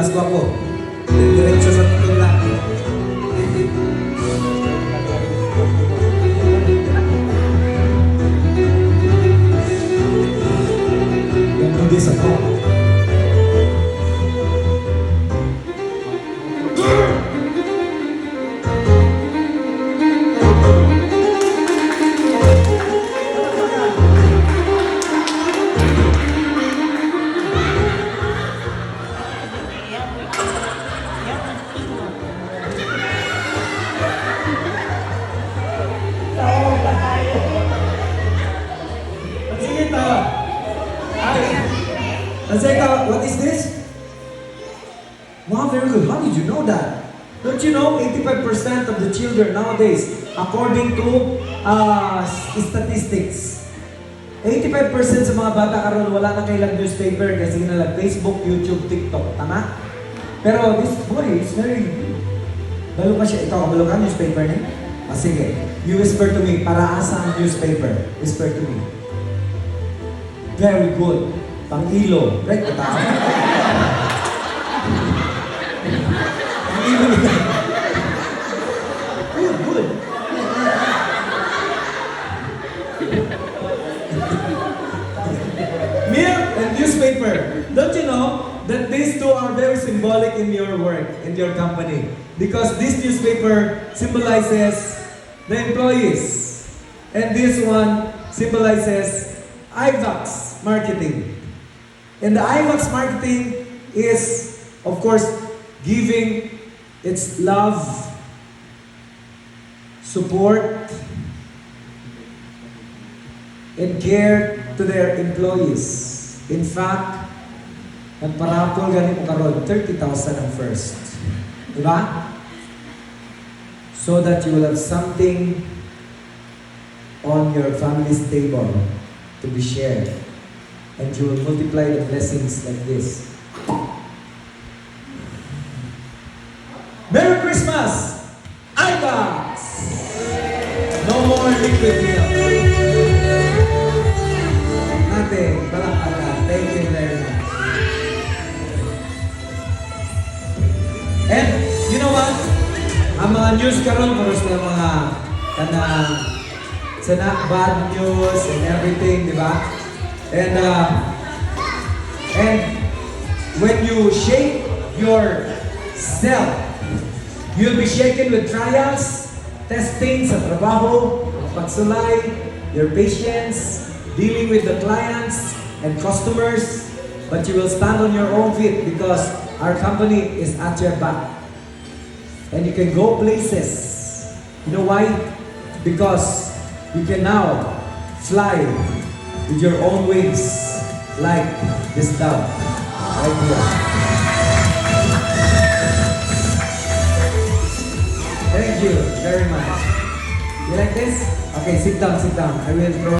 mas gwapo. Diretso sa tutong lang. Don't do this at home. Sige tawa. Azeka, what is this? Wow, very good. How did you know that? Don't you know 85% of the children nowadays, according to statistics, 85% sa mga bata karon wala na kailang newspaper kasi na Facebook, YouTube, TikTok. Tama? Pero this boy is very... Balo pa siya. Ikaw, balo ka newspaper niya? Sige. You whisper to me, para asa ang newspaper? Whisper to me. Very good. Pang-ilo. Right, kataas. Pang-ilo nila. Good, good. Milk and newspaper. Don't you know that these two are very symbolic in your work, in your company? Because this newspaper symbolizes the employees. And this one symbolizes IVAX marketing. And the IVAX marketing is, of course, giving its love, support, and care to their employees. In fact, nagparapol ganin mo karon 30,000 ang first. Diba? So that you will have something on your family's table to be shared. And you will multiply the blessings like this. Merry Christmas! IVAX! No more liquid milk. Nothing. Palakpakan. Thank you very much. And, you know what? Ang mga news karon paros na mga kanang sana bad news and everything, di ba? And when you shake yourself, you'll be shaken with trials, testing sa trabaho, pagsulay, your patience, dealing with the clients and customers, but you will stand on your own feet because our company is at your back. And you can go places. You know why? Because you can now fly with your own wings like this dove right here. Thank you very much. You like this? Okay, sit down, sit down. I will throw